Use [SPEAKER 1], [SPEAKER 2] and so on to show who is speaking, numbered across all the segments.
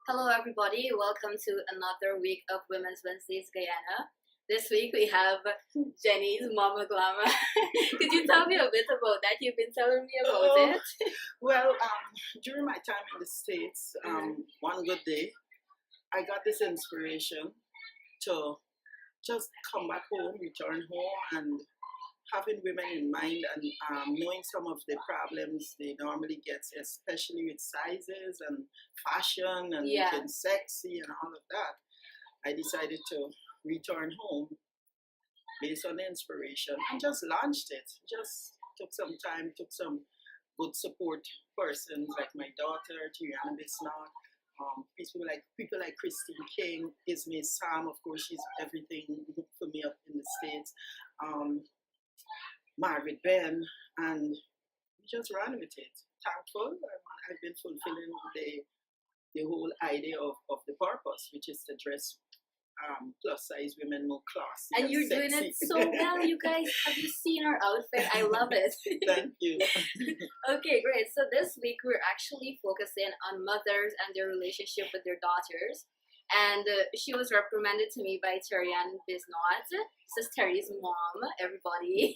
[SPEAKER 1] Hello, everybody. Welcome to another week of Women's Wednesdays Guyana. This week we have Jenny's Mama Glamour. Could you tell me a bit about that? You've been telling me about it.
[SPEAKER 2] Well, during my time in the States, one good day, I got this inspiration to just come back home, return home, and having women in mind and knowing some of the problems they normally get, especially with sizes and fashion and
[SPEAKER 1] Yeah.
[SPEAKER 2] looking sexy and all of that, I decided to return home based on the inspiration and just launched it. Just took some time, took some good support persons like my daughter, Jennifer Bisnauth, people like Christine King, Ismay Sam, of course, she's everything for me up in the States. Margaret Ben, and we just ran with it. Thankful, I've been fulfilling the whole idea of the purpose, which is to dress plus size women more classy.
[SPEAKER 1] And you're
[SPEAKER 2] sexy.
[SPEAKER 1] doing it so well, you guys. Have you seen our outfit? I love it.
[SPEAKER 2] Thank you.
[SPEAKER 1] Okay, great. So this week we're actually focusing on mothers and their relationship with their daughters. And she was recommended to me by Jennifer Bisnauth. This is Terry's mom, everybody.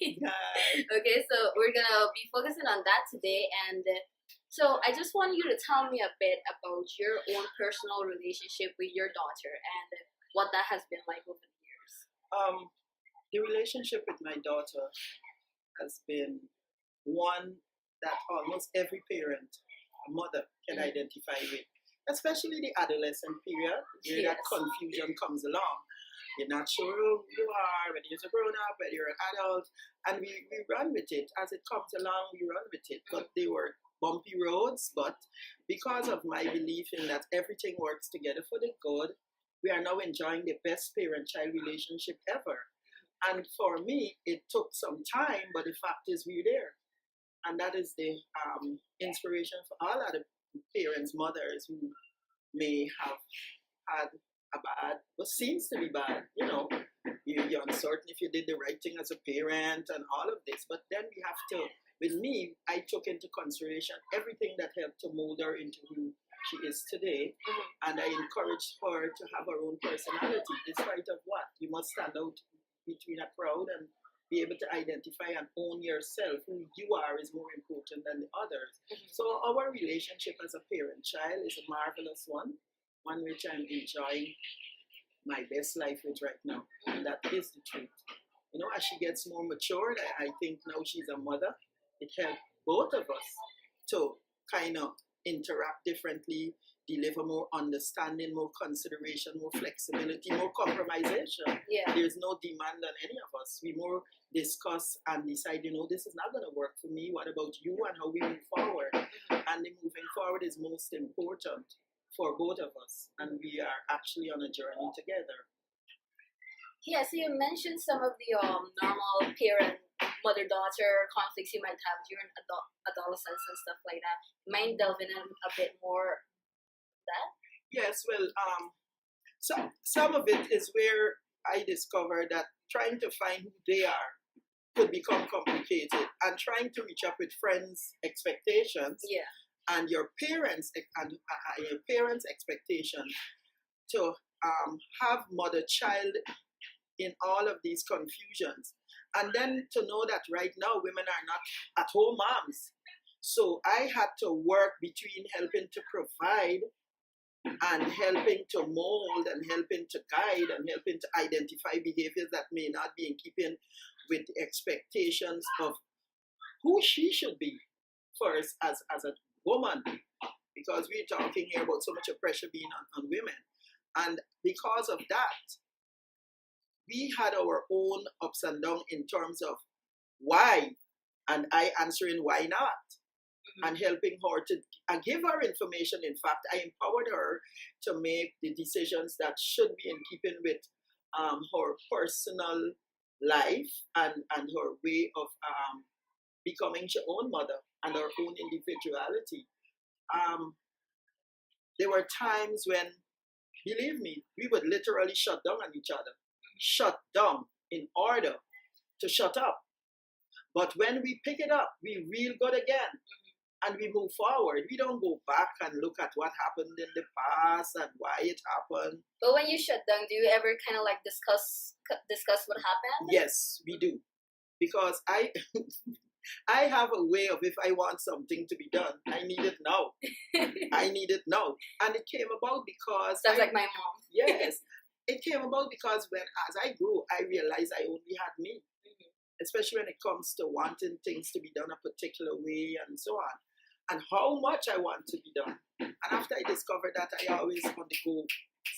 [SPEAKER 1] Okay, so we're gonna be focusing on that today. And so I just want you to tell me a bit about your own personal relationship with your daughter and what that has been like over the years.
[SPEAKER 2] The relationship with my daughter has been one that almost every parent, a mother, can identify with, especially the adolescent period, where that confusion comes along. You're not sure who you are, whether you're a grown-up, whether you're an adult, and we run with it. As it comes along, we run with it. But they were bumpy roads, but because of my belief in that everything works together for the good, we are now enjoying the best parent-child relationship ever. And for me, it took some time, but the fact is we're there. And that is the inspiration for all other parents, mothers who may have had a bad, what seems to be bad, you're uncertain if you did the right thing as a parent and all of this. But then we have to, with me, I took into consideration everything that helped to mold her into who she is today. And I encouraged her to have her own personality, despite of what? You must stand out between a crowd and be able to identify and own yourself. Who you are is more important than the others. So our relationship as a parent-child is a marvelous one which I'm enjoying my best life with right now. And that is the truth. As she gets more matured, I think now she's a mother. It helped both of us to kind of interact differently, deliver more understanding, more consideration, more flexibility, more compromisation.
[SPEAKER 1] Yeah.
[SPEAKER 2] There's no demand on any of us. We more discuss and decide, this is not going to work for me. What about you and how we move forward? And the moving forward is most important for both of us. And we are actually on a journey together.
[SPEAKER 1] Yeah, so you mentioned some of the normal parent mother-daughter conflicts you might have during adolescence and stuff like that. Mind delving in a bit more that?
[SPEAKER 2] Yes, well, some of it is where I discovered that trying to find who they are could become complicated, and trying to reach up with friends' expectations and your parents' expectations to have mother-child in all of these confusions. And then to know that right now women are not at-home moms. So I had to work between helping to provide and helping to mold and helping to guide and helping to identify behaviors that may not be in keeping with the expectations of who she should be first as a woman. Because we're talking here about so much of pressure being on women. And because of that, we had our own ups and downs in terms of why, and I answering why not, and helping her to give her information. In fact, I empowered her to make the decisions that should be in keeping with her personal life and her way of becoming her own mother and her own individuality. There were times when, believe me, we would literally shut down on each other. Shut down in order to shut up. But when we pick it up, we real good again. and we move forward. We don't go back and look at what happened in the past and why it happened.
[SPEAKER 1] But when you shut down, do you ever kind of like discuss what happened?
[SPEAKER 2] Yes, we do. Because I I have a way of, if I want something to be done, I need it now. I need it now. And it came about because
[SPEAKER 1] Sounds like my mom.
[SPEAKER 2] Yes. It came about because as I grew, I realized I only had me. Especially when it comes to wanting things to be done a particular way and so on. And how much I want to be done. And after I discovered that, I always want to go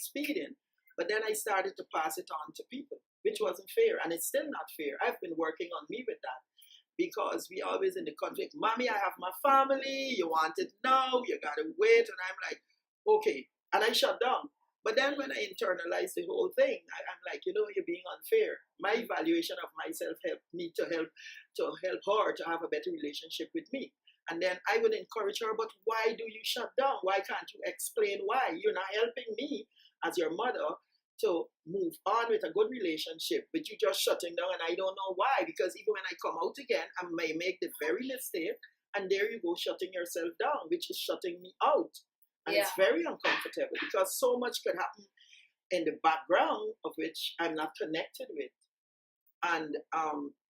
[SPEAKER 2] speeding. But then I started to pass it on to people, which wasn't fair. And it's still not fair. I've been working on me with that. Because we always in the conflict, Mommy, I have my family, you want it now, you gotta wait. And I'm like, okay. And I shut down. But then when I internalized the whole thing, I'm like, you're being unfair. My evaluation of myself helped me to help her to have a better relationship with me. And then I would encourage her, but why do you shut down? Why can't you explain why? You're not helping me as your mother to move on with a good relationship, but you just shutting down, and I don't know why, because even when I come out again, I may make the very mistake, and there you go, shutting yourself down, which is shutting me out. And it's very uncomfortable because so much could happen in the background of which I'm not connected with. And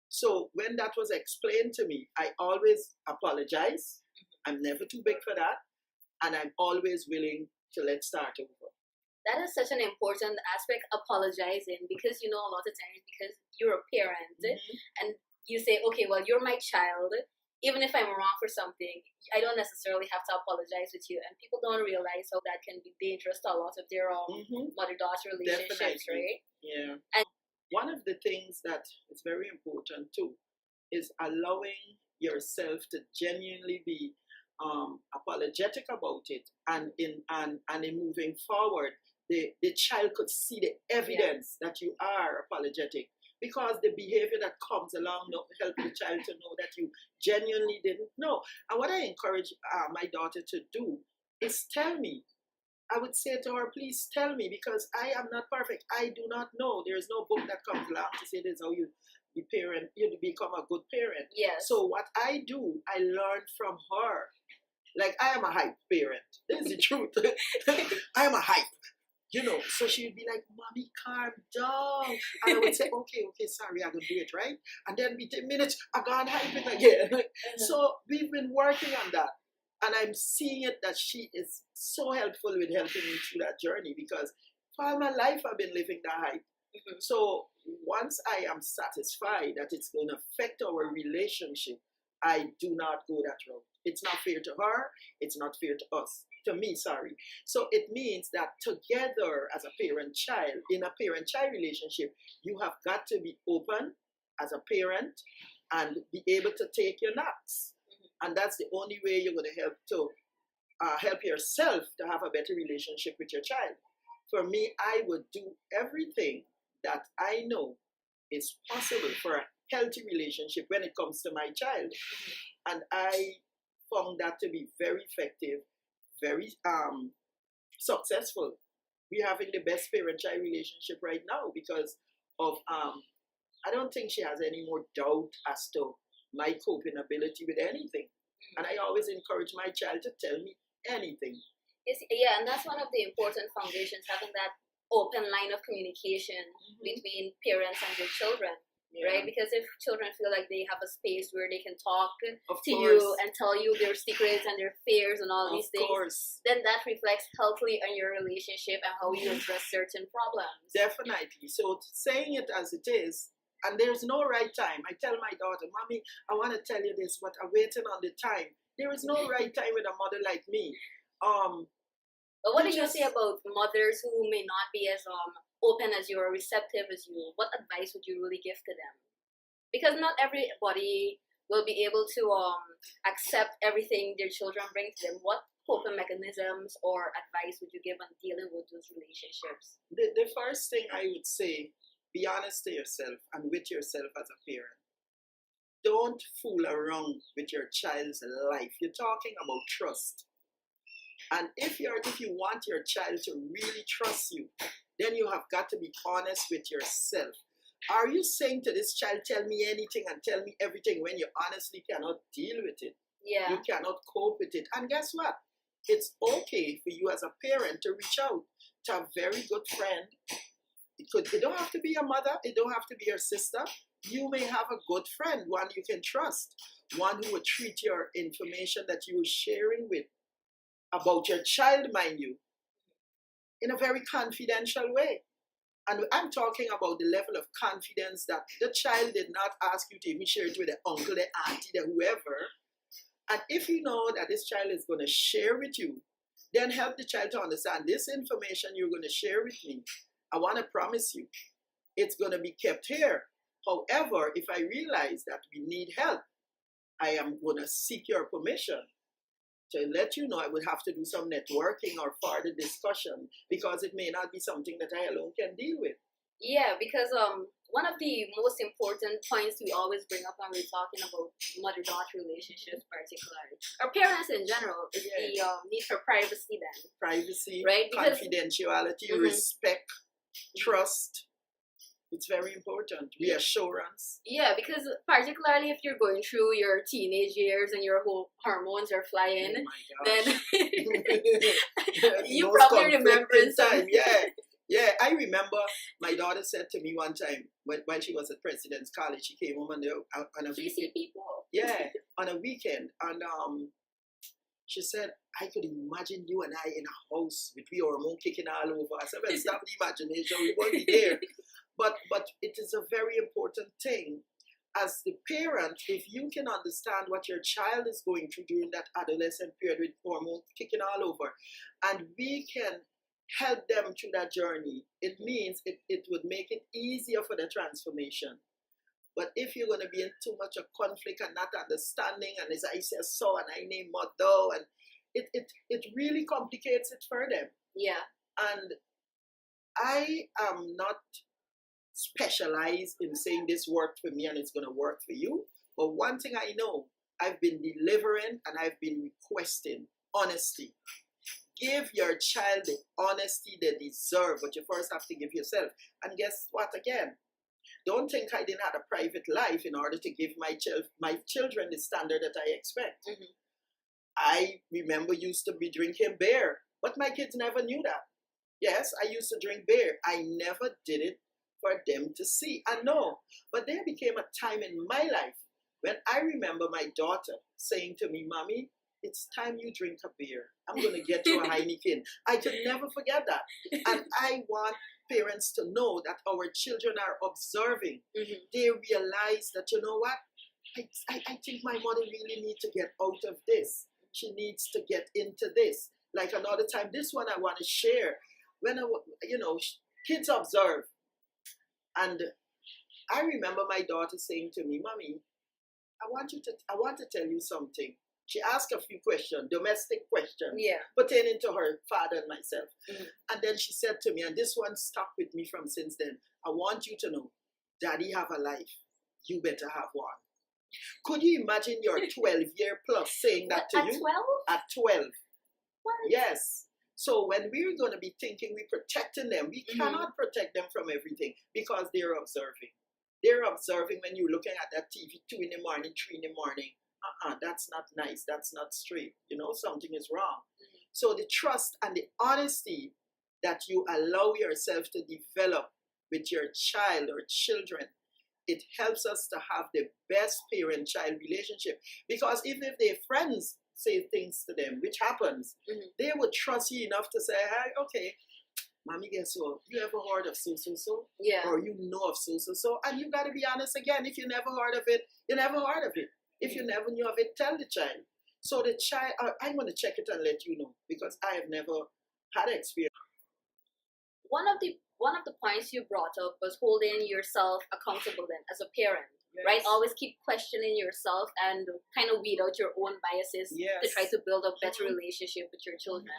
[SPEAKER 2] so when that was explained to me, I always apologize. I'm never too big for that. And I'm always willing to let's start over.
[SPEAKER 1] That is such an important aspect, apologizing, because a lot of times, because you're a parent and you say, okay, well, you're my child. Even if I'm wrong for something, I don't necessarily have to apologize with you. And people don't realize how that can be dangerous to a lot of their mother-daughter relationships,
[SPEAKER 2] Definitely.
[SPEAKER 1] right?
[SPEAKER 2] Yeah.
[SPEAKER 1] And
[SPEAKER 2] one of the things that is very important too is allowing yourself to genuinely be apologetic about it, and in moving forward, the child could see the evidence that you are apologetic, because the behavior that comes along help the child to know that you genuinely didn't know. And what I encourage my daughter to do is tell me. I would say to her, please tell me, because I am not perfect. I do not know. There is no book that comes along to say this is how you become a good parent.
[SPEAKER 1] yes.
[SPEAKER 2] So what I do, I learn from her. Like, I am a hype parent. This is the truth. I am a hype. So she would be like, Mommy, calm down. And I would say, okay, sorry, I'm going to do it, right? And then within minutes, I go and hype it again. So we've been working on that. And I'm seeing it that she is so helpful with helping me through that journey, because for all my life I've been living that hype. So once I am satisfied that it's going to affect our relationship, I do not go that route. It's not fair to her. It's not fair to us. To me, sorry. So it means that together as a parent-child, in a parent-child relationship, you have got to be open as a parent and be able to take your knocks. And that's the only way you're going to help yourself to have a better relationship with your child. For me, I would do everything that I know is possible for a healthy relationship when it comes to my child. And I found that to be very effective, very successful. We're having the best parent-child relationship right now because of, I don't think she has any more doubt as to my coping ability with anything. And I always encourage my child to tell me anything.
[SPEAKER 1] Yeah, and that's one of the important foundations, having that open line of communication between parents and their children, right? Because if children feel like they have a space where they can talk to you and tell you their secrets and their fears and all these things, then that reflects healthily on your relationship and how you address certain problems.
[SPEAKER 2] Definitely. So saying it as it is, and there's no right time. I tell my daughter, Mommy, I want to tell you this, but I'm waiting on the time. There is no right time with a mother like me.
[SPEAKER 1] But what do you say about mothers who may not be as open as you or receptive as you? What advice would you really give to them? Because not everybody will be able to accept everything their children bring to them. What coping mechanisms or advice would you give on dealing with those relationships?
[SPEAKER 2] The first thing I would say, be honest to yourself and with yourself as a parent. Don't fool around with your child's life. You're talking about trust. And if you want your child to really trust you, then you have got to be honest with yourself. Are you saying to this child, tell me anything and tell me everything, when you honestly cannot deal with it?
[SPEAKER 1] Yeah.
[SPEAKER 2] You cannot cope with it. And guess what? It's okay for you as a parent to reach out to a very good friend. It don't have to be your mother. It don't have to be your sister. You may have a good friend, one you can trust, one who will treat your information that you are sharing with about your child, mind you, in a very confidential way. And I'm talking about the level of confidence that the child did not ask you to even share it with the uncle, the auntie, the whoever. And if you know that this child is going to share with you, then help the child to understand this information you're going to share with me. I want to promise you, it's going to be kept here. However, if I realize that we need help, I am going to seek your permission to let you know. I would have to do some networking or further discussion because it may not be something that I alone can deal with.
[SPEAKER 1] Yeah, because one of the most important points we always bring up when we're talking about mother-daughter relationships, particularly, or parents in general, is the need for privacy. Then
[SPEAKER 2] privacy,
[SPEAKER 1] right? Because,
[SPEAKER 2] confidentiality, respect, trust. It's very important. Reassurance.
[SPEAKER 1] Yeah, because particularly if you're going through your teenage years and your whole hormones are flying, then you probably remember
[SPEAKER 2] time. Yeah, I remember my daughter said to me one time when she was at President's College, she came home on a weekend.
[SPEAKER 1] People.
[SPEAKER 2] Yeah, on a weekend, and she said, I could imagine you and I in a house with your hormone kicking all over. I said, well, stop the imagination, we won't be there. But it is a very important thing. As the parent, if you can understand what your child is going through during that adolescent period with hormones kicking all over, and we can help them through that journey, it means it would make it easier for the transformation. But if you're going to be in too much of conflict and not understanding, and as I said so, and I name mother, and it really complicates it for them.
[SPEAKER 1] Yeah.
[SPEAKER 2] And I am not specialized in saying this worked for me and it's going to work for you. But one thing I know, I've been delivering and I've been requesting honesty. Give your child the honesty they deserve, but you first have to give yourself. And guess what again? Don't think I didn't have a private life in order to give my children the standard that I expect. Mm-hmm. I remember used to be drinking beer, but my kids never knew that. Yes, I used to drink beer. I never did it for them to see and know. But there became a time in my life when I remember my daughter saying to me, Mommy, it's time you drink a beer. I'm going to get you a Heineken. I could never forget that. And I want parents to know that our children are observing. Mm-hmm. They realize that, you know what? I think my mother really needs to get out of this. She needs to get into this. Like another time, this one I want to share. When kids observe. And I remember my daughter saying to me, Mommy, I want to tell you something. She asked a few questions, domestic questions, pertaining to her father and myself. Mm-hmm. And then she said to me, and this one stuck with me from since then, I want you to know, Daddy have a life. You better have one. Could you imagine your 12-year plus saying that to you? At 12? What? Yes. So when we're going to be thinking we're protecting them, we cannot protect them from everything because they're observing. They're observing when you're looking at that TV 2 in the morning, 3 in the morning. That's not nice. That's not straight. Something is wrong. Mm-hmm. So the trust and the honesty that you allow yourself to develop with your child or children, it helps us to have the best parent-child relationship. Because even if their friends say things to them, which happens, they would trust you enough to say, hey, okay, Mommy, guess what? You ever heard of so-so-so? Yeah. Or you know of so-so-so? And you got to be honest again. If you never heard of it, you never heard of it. If you never knew of it, tell the child. So the child, I'm going to check it and let you know because I have never had experience.
[SPEAKER 1] One of the points you brought up was holding yourself accountable then as a parent, right? Always keep questioning yourself and kind of weed out your own biases to try to build a better relationship with your children.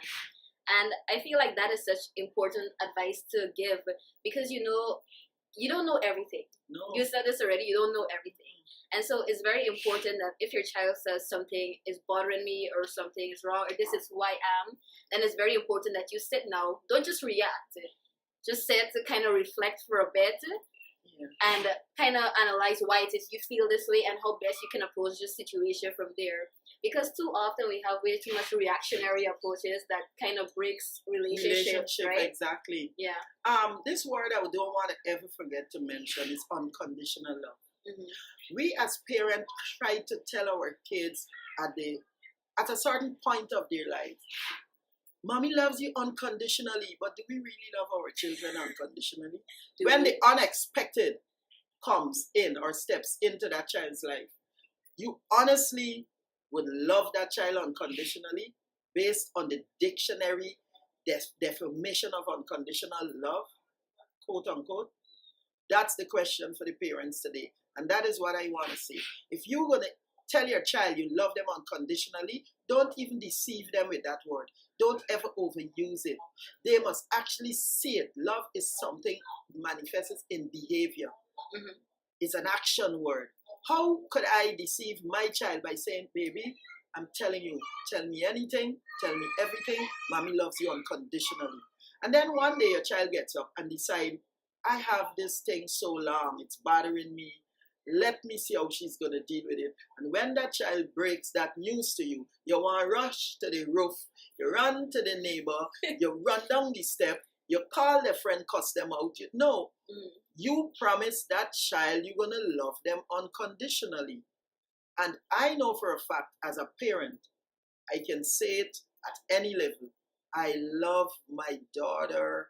[SPEAKER 1] And I feel like that is such important advice to give because you don't know everything. No. You said this already, you don't know everything. And so it's very important that if your child says something is bothering me or something is wrong or this is who I am, then it's very important that you sit now. Don't just react. Just sit to kind of reflect for a bit and kind of analyze why it is you feel this way and how best you can approach the situation from there. because too often we have way too much reactionary approaches that kind of breaks relationships, right?
[SPEAKER 2] Exactly.
[SPEAKER 1] Yeah.
[SPEAKER 2] This word I don't want to ever forget to mention is unconditional love.
[SPEAKER 1] Mm-hmm.
[SPEAKER 2] We as parents try to tell our kids at a certain point of their life, Mommy loves you unconditionally, but do we really love our children unconditionally? When the unexpected comes in or steps into that child's life, you honestly would love that child unconditionally based on the dictionary definition of unconditional love, quote unquote? That's the question for the parents today. And that is what I want to say. If you're going to tell your child you love them unconditionally, don't even deceive them with that word. Don't ever overuse it. They must actually see it. Love is something manifests in behavior. Mm-hmm. It's an action word. How could I deceive my child by saying, baby, I'm telling you, tell me anything, tell me everything, Mommy loves you unconditionally. And then one day your child gets up and decides, I have this thing so long, it's bothering me. Let me see how she's going to deal with it. And when that child breaks that news to you, you want to rush to the roof, you run to the neighbor, you run down the step, you call the friend, cuss them out. You promise that child you're going to love them unconditionally. And I know for a fact, as a parent, I can say it at any level. I love my daughter,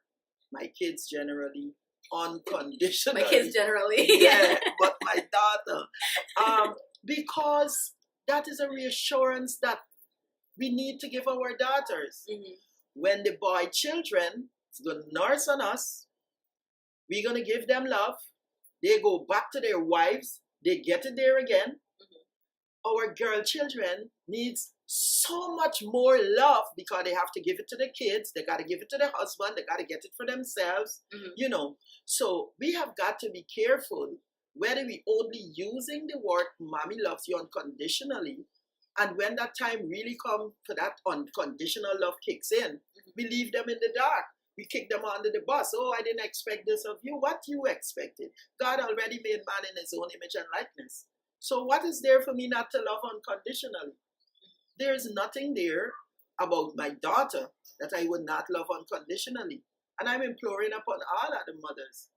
[SPEAKER 2] my kids generally, unconditionally.
[SPEAKER 1] My kids generally.
[SPEAKER 2] Yeah, but my daughter. Because that is a reassurance that we need to give our daughters. Mm-hmm. When the boy children is going to nurse on us, we're going to give them love. They go back to their wives. They get it there again. Mm-hmm. Our girl children needs so much more love because they have to give it to the kids. They got to give it to their husband. They got to get it for themselves. Mm-hmm. So we have got to be careful whether we only using the word Mommy loves you unconditionally. And when that time really comes for that unconditional love kicks in, mm-hmm. we leave them in the dark. We kick them under the bus. Oh, I didn't expect this of you. What you expected? God already made man in his own image and likeness. So what is there for me not to love unconditionally? There's nothing there about my daughter that I would not love unconditionally. And I'm imploring upon all other mothers.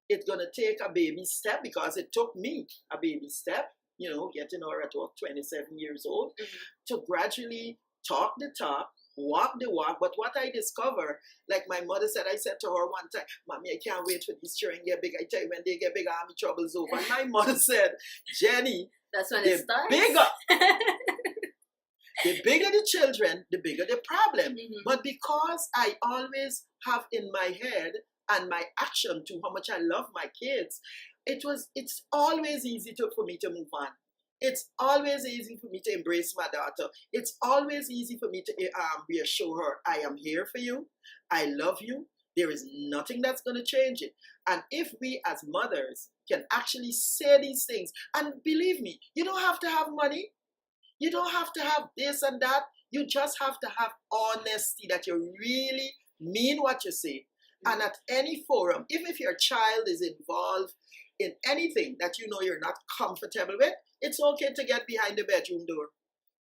[SPEAKER 2] It's going to take a baby step because it took me a baby step, getting her at 27 years old, mm-hmm. to gradually talk the talk, walk the walk. But what I discover, like my mother said, I said to her one time, Mommy, I can't wait for these children to get big. I tell you, when they get big, army trouble's over. And my mother said, Jenny,
[SPEAKER 1] that's when it starts.
[SPEAKER 2] Bigger. The bigger the children, the bigger the problem. Mm-hmm. But because I always have in my head and my action to how much I love my kids, it's always easy for me to move on. It's always easy for me to embrace my daughter. It's always easy for me to reassure her, I am here for you. I love you. There is nothing that's going to change it. And if we as mothers can actually say these things, and believe me, you don't have to have money. You don't have to have this and that. You just have to have honesty that you really mean what you say. Mm-hmm. And at any forum, even if your child is involved in anything that you're not comfortable with, it's okay to get behind the bedroom door.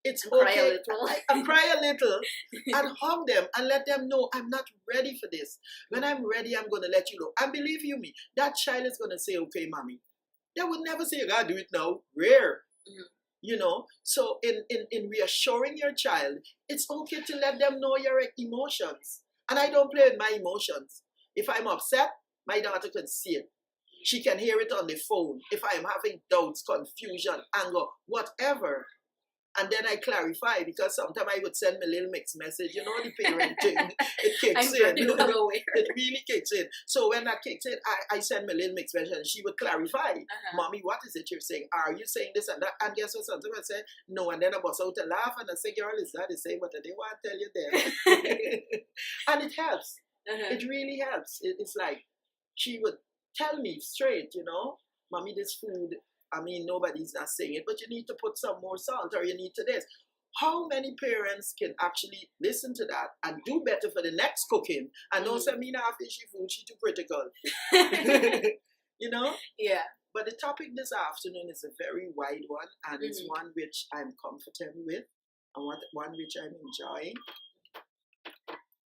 [SPEAKER 2] It's okay.
[SPEAKER 1] Cry a little.
[SPEAKER 2] Cry a little and hug them and let them know I'm not ready for this. When I'm ready, I'm going to let you know. And believe you me, that child is going to say, okay, Mommy. They would never say, you got to do it now. Rare. Mm-hmm. So in reassuring your child, it's okay to let them know your emotions. And I don't play with my emotions. If I'm upset, my daughter can see it. She can hear it on the phone. If I'm having doubts, confusion, anger, whatever. And then I clarify because sometimes I would send me a little mixed message. The parenting, it kicks in. It really kicks in. So when that kicks in, I send me a little mixed message and she would clarify. Uh-huh. Mommy, what is it you're saying? Are you saying this and that? And guess what? Sometimes I say, no. And then I bust out a laugh and I say, girl, is that the same? But I didn't want to tell you then. And it helps. Uh-huh. It really helps. It's like she would tell me straight, Mommy, this food, nobody's not saying it, but you need to put some more salt or you need to this. How many parents can actually listen to that and do better for the next cooking and don't say, me not fishy food, she too critical.
[SPEAKER 1] Yeah.
[SPEAKER 2] But the topic this afternoon is a very wide one and it's one which I'm comfortable with. and one which I'm enjoying.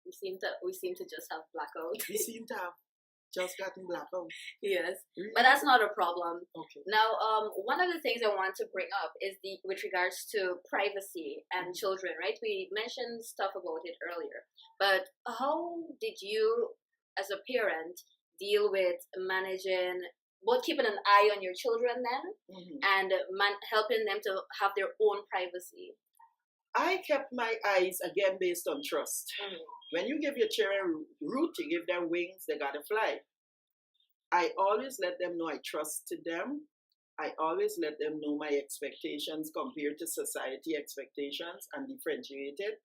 [SPEAKER 1] We seem to just have blackout.
[SPEAKER 2] We seem to have just gotten blackout.
[SPEAKER 1] Yes,
[SPEAKER 2] Really?
[SPEAKER 1] but that's not a problem.
[SPEAKER 2] Okay.
[SPEAKER 1] Now, one of the things I want to bring up is with regards to privacy and children, right? We mentioned stuff about it earlier, but how did you, as a parent, deal with managing, both keeping an eye on your children then, and helping them to have their own privacy?
[SPEAKER 2] I kept my eyes, again, based on trust. When you give your children root, you give them wings, they gotta fly. I always let them know I trusted them. I always let them know my expectations compared to society expectations and differentiated.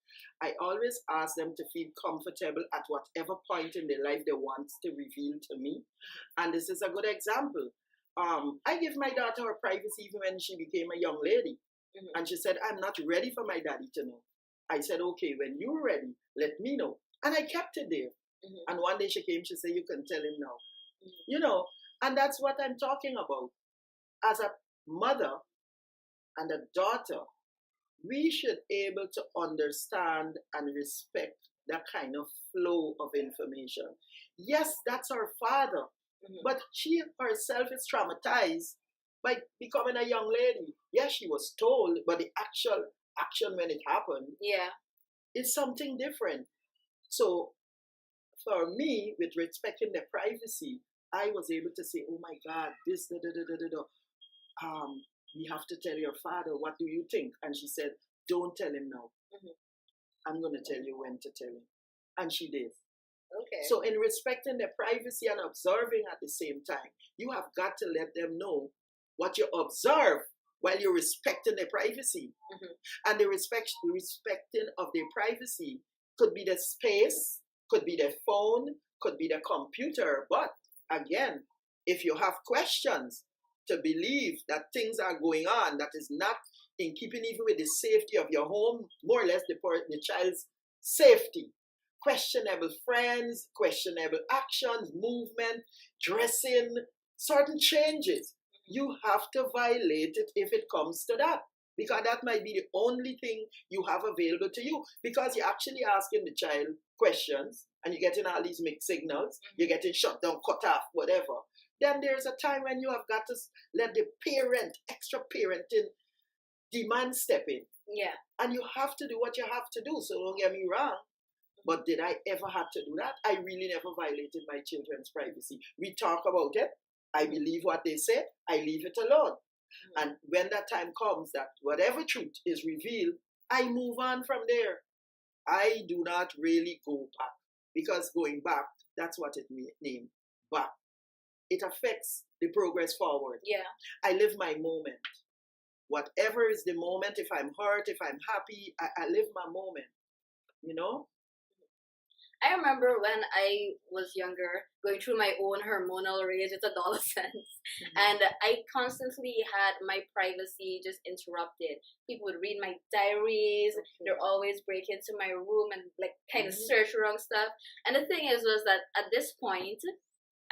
[SPEAKER 2] I always ask them to feel comfortable at whatever point in their life they want to reveal to me. And this is a good example. I give my daughter her privacy even when she became a young lady. And she said, I'm not ready for my daddy to know. I said, okay, when you're ready, let me know. And I kept it there. And one day she came, she said, you can tell him now. You know, and that's what I'm talking about. As a mother and a daughter, we should be able to understand and respect that kind of flow of information. Yes, that's her father, but she herself is traumatized by becoming a young lady. Yes, she was told, but the actual action when it happened, is something different. So for me, with respecting their privacy, I was able to say, oh my God, this, we have to tell your father, what do you think? And she said, don't tell him now. I'm going to tell you when to tell him. And she did.
[SPEAKER 1] Okay.
[SPEAKER 2] So in respecting their privacy and observing at the same time, you have got to let them know what you observe while you're respecting their privacy. And the respecting of their privacy could be the space, could be their phone, could be the computer. But again, if you have questions to believe that things are going on that is not in keeping even with the safety of your home, more or less the child's safety, questionable friends, questionable actions, movement, dressing, certain changes, you have to violate it if it comes to that. Because that might be the only thing you have available to you. Because you're actually asking the child questions and you're getting all these mixed signals, you're getting shut down, cut off, whatever. Then there's a time when you have got to let the parent, extra parenting demand step in.
[SPEAKER 1] Yeah.
[SPEAKER 2] And you have to do what you have to do. So don't get me wrong. But did I ever have to do that? I really never violated my children's privacy. We talk about it. I believe what they say. I leave it alone. And when that time comes that whatever truth is revealed, I move on from there. I do not really go back. Because going back, that's what it means. Back. It affects the progress forward.
[SPEAKER 1] Yeah.
[SPEAKER 2] I live my moment. Whatever is the moment, if I'm hurt, if I'm happy, I live my moment. You know?
[SPEAKER 1] I remember when I was younger, going through my own hormonal rage as adolescence, and I constantly had my privacy just interrupted. People would read my diaries, they'd always break into my room and like kind of search wrong stuff. And the thing was that at this point,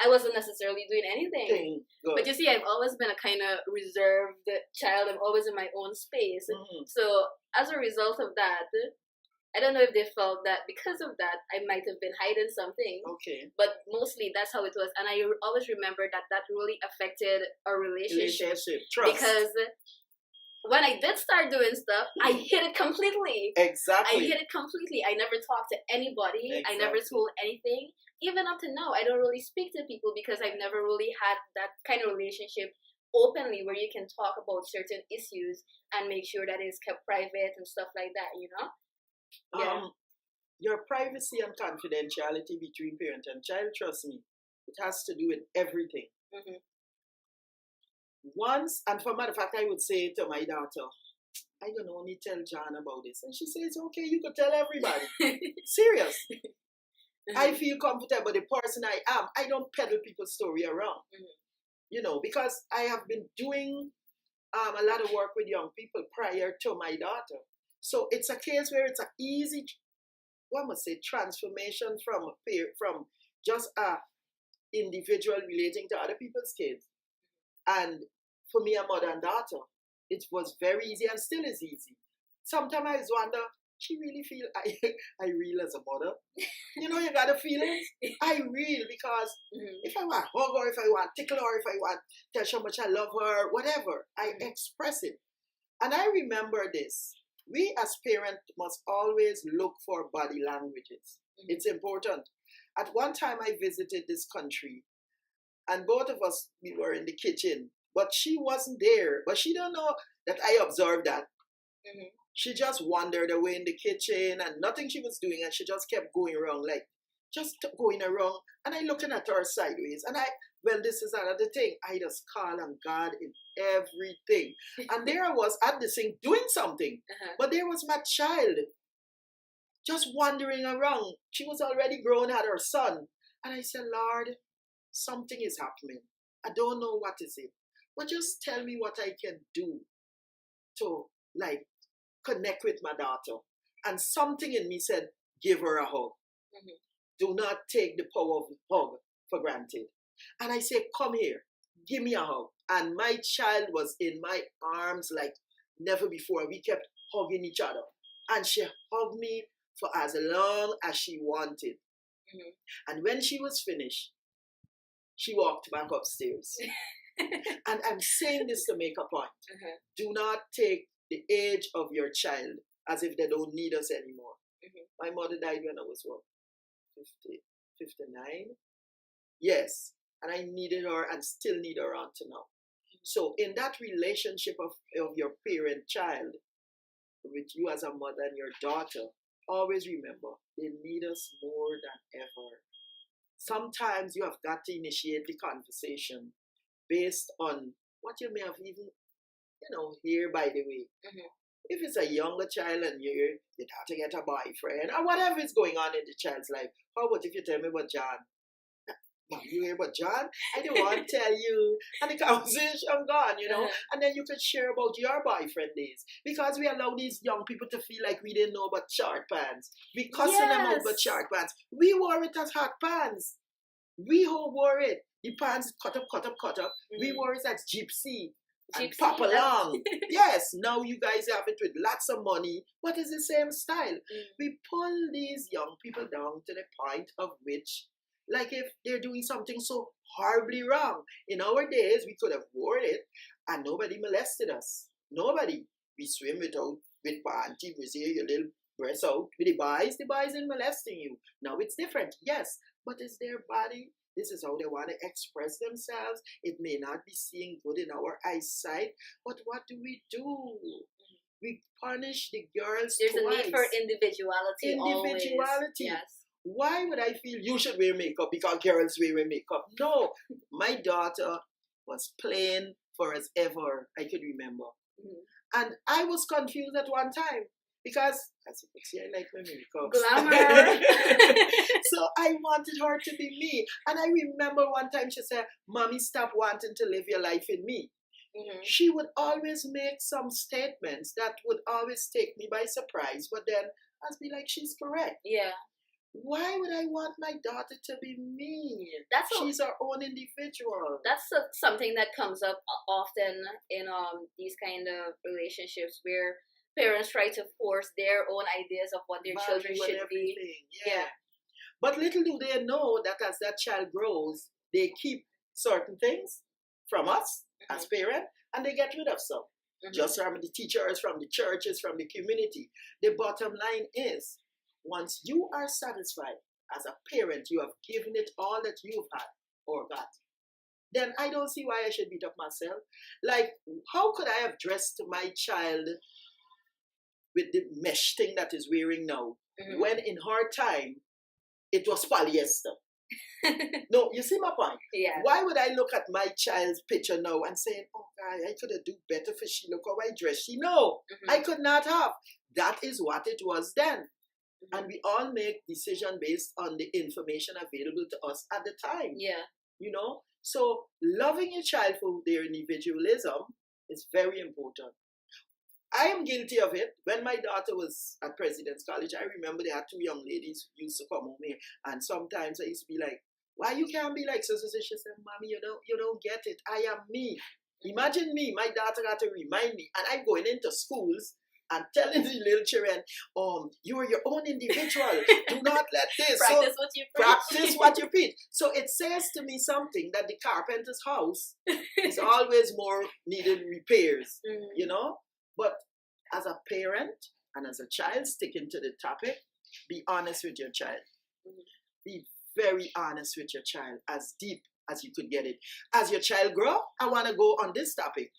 [SPEAKER 1] I wasn't necessarily doing anything. But you see, I've always been a kind of reserved child. I'm always in my own space. So as a result of that, I don't know if they felt that because of that, I might have been hiding something.
[SPEAKER 2] Okay.
[SPEAKER 1] But mostly that's how it was. And I always remember that really affected our relationship.
[SPEAKER 2] Trust.
[SPEAKER 1] Because when I did start doing stuff, I hid it completely.
[SPEAKER 2] Exactly.
[SPEAKER 1] I hid it completely. I never talked to anybody.
[SPEAKER 2] Exactly.
[SPEAKER 1] I never told anything. Even up to now, I don't really speak to people because I've never really had that kind of relationship openly where you can talk about certain issues and make sure that it's kept private and stuff like that, you know? Yeah.
[SPEAKER 2] Your privacy and confidentiality between parent and child, trust me, it has to do with everything. Once, and for matter of fact, I would say to my daughter, I don't only tell John about this. And she says, okay, you could tell everybody. Serious. I feel comfortable, the person I am. I don't peddle people's story around. You know, because I have been doing a lot of work with young people prior to my daughter. So it's a case where it's an easy, one must say, transformation from just a individual relating to other people's kids. And for me, a mother and daughter, it was very easy and still is easy. sometimes I wonder, she really feel I real as a mother. You know, you got the feelings. I real because if I want hug her, if I want tickle her, if I want tell her how much I love her, whatever, I express it. And I remember this. We as parents must always look for body languages. It's important. At one time I visited this country and both of us, we were in the kitchen, but she wasn't there. But she don't know that I observed that. She just wandered away in the kitchen and nothing she was doing, and she just kept going around, like just going around. And I looking at her sideways, and this is another thing. I just call on God in everything. And there I was at the sink doing something, but there was my child just wandering around. She was already grown, had her son, and I said, Lord, something is happening. I don't know what is it, but just tell me what I can do to like connect with my daughter. And something in me said, give her a hug. Do not take the power of the hug for granted. And I said, come here, give me a hug. And my child was in my arms like never before. We kept hugging each other. And she hugged me for as long as she wanted. And when she was finished, she walked back upstairs. And I'm saying this to make a point. Do not take the age of your child as if they don't need us anymore. My mother died when I was what, 59? Yes. And I needed her and still need her until now. So in that relationship of your parent-child, with you as a mother and your daughter, always remember, they need us more than ever. Sometimes you have got to initiate the conversation based on what you may have even, hear by the way. If it's a younger child and you have to get a boyfriend or whatever is going on in the child's life, how about if you tell me about John? Mom, you hear about John? I don't want to tell you. And the conversation gone, and then you could share about your boyfriend days. Because we allow these young people to feel like we didn't know about short pants. We cussing them out about short pants. We wore it as hot pants. We all wore it. The pants cut up. We wore it as gypsy. And pop along. Yes, now you guys have it with lots of money, but it's the same style. We pull these young people down to the point of which, like if they're doing something so horribly wrong. In our days, we could have worn it and nobody molested us. Nobody. We swim with panty, we see your little breasts out. With the boys ain't molesting you. Now it's different, yes, but it's their body. This is how they want to express themselves. It may not be seeing good in our eyesight, but what do? We punish the girls
[SPEAKER 1] There's
[SPEAKER 2] twice.
[SPEAKER 1] a need for individuality always. Yes.
[SPEAKER 2] Why would I feel you should wear makeup because girls wear makeup? No, my daughter was plain for as ever I could remember. And I was confused at one time. Because, as you can see, I like my makeup.
[SPEAKER 1] Glamour.
[SPEAKER 2] So I wanted her to be me. And I remember one time she said, Mommy, stop wanting to live your life in me. She would always make some statements that would always take me by surprise. But then I'd be like, she's correct.
[SPEAKER 1] Yeah.
[SPEAKER 2] Why would I want my daughter to be me? She's her own individual.
[SPEAKER 1] That's something that comes up often in these kind of relationships where parents try to force their own ideas of what their children should be. Yeah.
[SPEAKER 2] But little do they know that as that child grows, they keep certain things from us as parents, and they get rid of some. Just from the teachers, from the churches, from the community. The bottom line is, once you are satisfied as a parent, you have given it all that you've had or got, then I don't see why I should beat up myself. Like, how could I have dressed my child with the mesh thing that is wearing now, when in her time, it was polyester? No, you see my point?
[SPEAKER 1] Yeah.
[SPEAKER 2] Why would I look at my child's picture now and say, oh, God, I could have do better for she. Look how I dress. She, no, I could not have. That is what it was then. And we all make decisions based on the information available to us at the time.
[SPEAKER 1] Yeah.
[SPEAKER 2] So loving your child for their individualism is very important. I am guilty of it. When my daughter was at President's College, I remember they had two young ladies who used to come home here, and sometimes I used to be like, why you can't be like so? She said, Mommy, you don't get it. I am me. Imagine me, my daughter had to remind me, and I'm going into schools, and telling the little children, you are your own individual. Do not let this.
[SPEAKER 1] Practice what you preach.
[SPEAKER 2] Practice what you preach. So it says to me something that the carpenter's house is always more needed repairs, you know? But as a parent and as a child, sticking to the topic, be honest with your child. Be very honest with your child, as deep as you could get it. As your child grow, I want to go on this topic.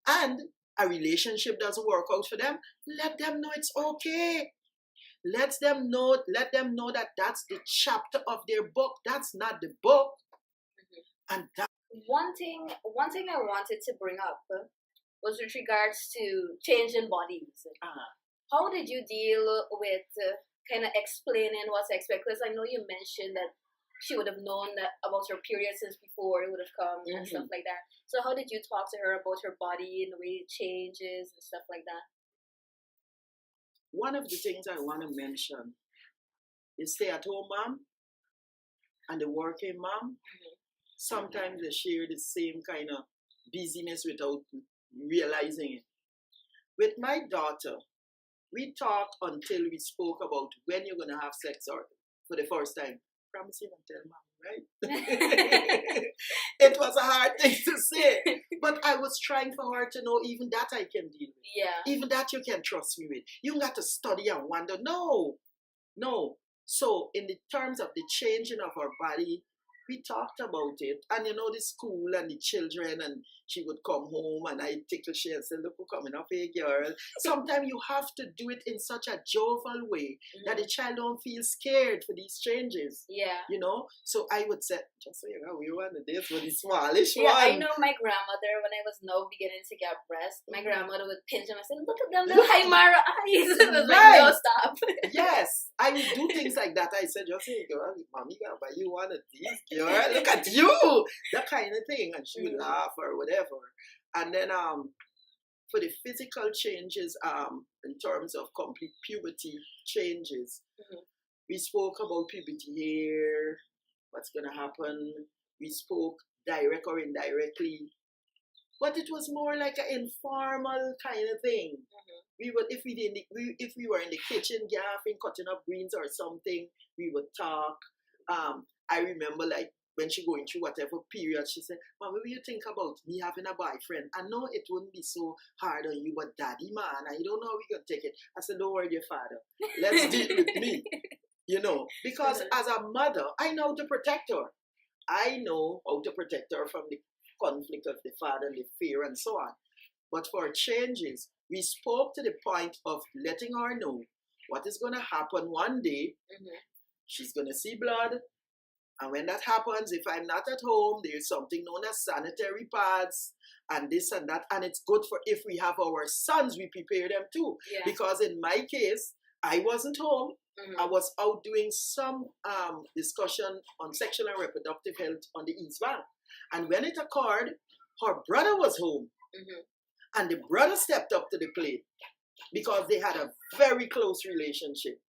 [SPEAKER 2] And a relationship doesn't work out for them, let them know it's okay. Let them know that that's the chapter of their book. That's not the book. And that
[SPEAKER 1] one thing I wanted to bring up was with regards to changing bodies. How did you deal with kind of explaining what to expect? Because I know you mentioned that she would have known that about her period since before it would have come and stuff like that. So how did you talk to her about her body and the way it changes and stuff like that?
[SPEAKER 2] One of the things I want to mention is stay-at-home mom and the working mom. Sometimes they share the same kind of busyness without realizing it. With my daughter, we talked until we spoke about when you're going to have sex or for the first time. Promise you and tell mom, right? It was a hard thing to say, but I was trying for her to know even that I can deal with.
[SPEAKER 1] Yeah.
[SPEAKER 2] Even that you can trust me with. You got to study and wonder. No. So in the terms of the changing of her body, we talked about it. And you know, the school and the children, and she would come home and I tickle she and say, look who coming up here, girl. Sometimes you have to do it in such a jovial way that the child don't feel scared for these changes.
[SPEAKER 1] Yeah.
[SPEAKER 2] You know? So I would say, just so you know, we want this for the smallish one.
[SPEAKER 1] Yeah, I know my grandmother, when I was now beginning to get breast, my grandmother would pinch them and say, look at them little Hymara eyes. It was like, no, stop.
[SPEAKER 2] Yes. I would do things like that. I said, just say, girl, mommy gonna buy you one of these, girl. Look at you. That kind of thing. And she would laugh or whatever. And then for the physical changes, in terms of complete puberty changes, we spoke about puberty hair, what's gonna happen. We spoke direct or indirectly. But it was more like an informal kind of thing. We would, if we were in the kitchen gyaffing, cutting up greens or something, we would talk. I remember like when she going through whatever period, she said, Mom, what do you think about me having a boyfriend? I know it wouldn't be so hard on you, but daddy, man, I don't know how we're going to take it. I said, don't worry, dear father. Let's deal with me. You know, because as a mother, I know how to protect her. I know how to protect her from the conflict of the father, the fear, and so on. But for changes, we spoke to the point of letting her know what is going to happen one day. She's going to see blood. And when that happens, if I'm not at home, there's something known as sanitary pads and this and that. And it's good for if we have our sons, we prepare them too. Yeah. Because in my case, I wasn't home. I was out doing some discussion on sexual and reproductive health on the East Bank. And when it occurred, her brother was home. And the brother stepped up to the plate because they had a very close relationship.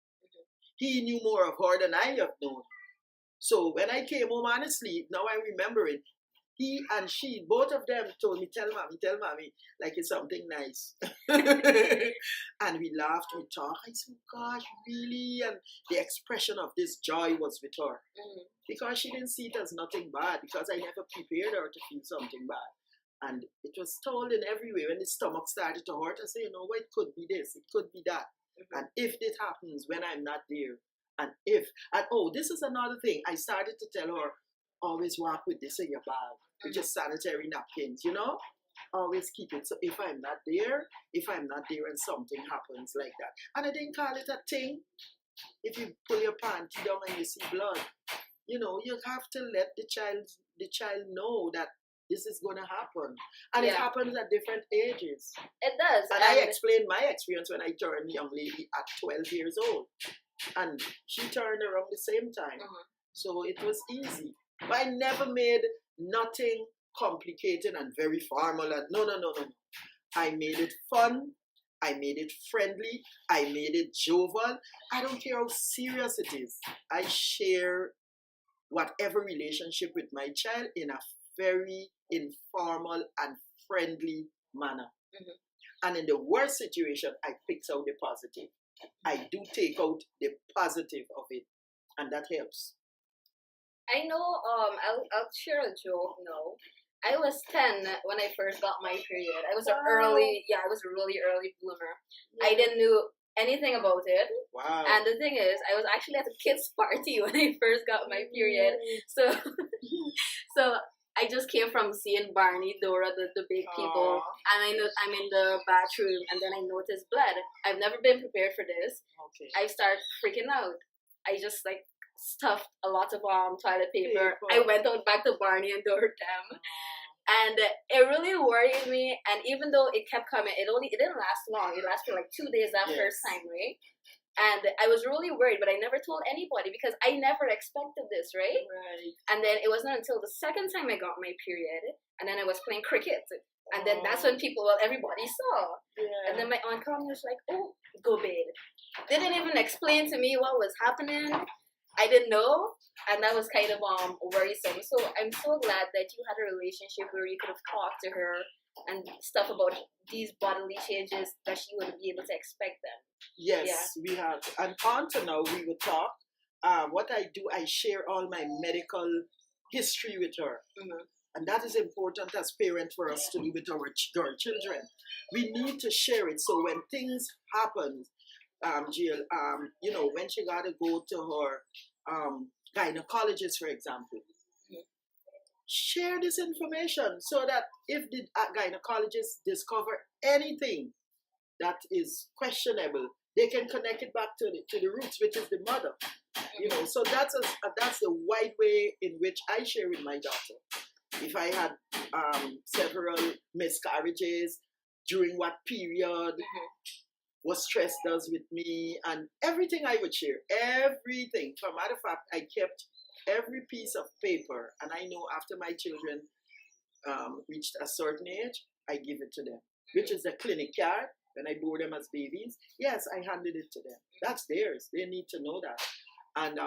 [SPEAKER 2] He knew more of her than I have known. So when I came home, honestly, now I remember it, he and she, both of them told me, tell mommy, like it's something nice. And we laughed, we talked. I said, gosh, really? And the expression of this joy was with her. Because she didn't see it as nothing bad, because I never prepared her to feel something bad. And it was told in every way. When the stomach started to hurt, I said, you know what, it could be this, it could be that. And if this happens when I'm not there, and this is another thing. I started to tell her, always walk with this in your bag, which is sanitary napkins, you know? Always keep it. So if I'm not there and something happens like that. And I didn't call it a thing. If you pull your panty down and you see blood, you know, you have to let the child know that this is going to happen. And it happens at different ages.
[SPEAKER 1] It does.
[SPEAKER 2] And I explained my experience when I turned young lady at 12 years old. And she turned around the same time. So it was easy. But I never made nothing complicated and very formal. And no. I made it fun. I made it friendly. I made it jovial. I don't care how serious it is. I share whatever relationship with my child in a very informal and friendly manner. And in the worst situation, I pick out the positive. I do take out the positive of it, and that helps.
[SPEAKER 1] I know. I'll share a joke. No, I was 10 when I first got my period. I was I was a really early bloomer. I didn't know anything about it.
[SPEAKER 2] Wow.
[SPEAKER 1] And the thing is, I was actually at a kids' party when I first got my period. So, so I just came from seeing Barney, Dora, the big people, and I'm in the bathroom, and then I noticed blood. I've never been prepared for this.
[SPEAKER 2] Okay.
[SPEAKER 1] I start freaking out. I just stuffed a lot of toilet paper. I went out back to Barney and Dora them. And it really worried me. And even though it kept coming, it didn't last long. It lasted like 2 days that first time, right? And I was really worried, but I never told anybody because I never expected this, right?
[SPEAKER 2] Right.
[SPEAKER 1] And then it wasn't until the second time I got my period, and then I was playing cricket. And then that's when everybody saw. Yeah. And then my aunt called me and was like, oh, go bed. Didn't even explain to me what was happening. I didn't know, and that was kind of worrisome. So I'm so glad that you had a relationship where you could have talked to her and stuff about these bodily changes that she wouldn't be able to expect them.
[SPEAKER 2] Yes, we have. And on to now, we will talk. What I do, I share all my medical history with her. Mm-hmm. And that is important as parents for us to do with our children. We need to share it. So when things happen, Jill, when she got to go to her gynecologist, for example, share this information so that if the gynecologist discover anything that is questionable, they can connect it back to the roots, which is the mother. So that's the wide way in which I share with my daughter. If I had several miscarriages, during what period, what stress does with me, and everything I would share, everything. For a matter of fact, I kept every piece of paper, and I know after my children reached a certain age, I give it to them, which is the clinic card. When I bore them as babies, yes, I handed it to them. That's theirs. They need to know that. And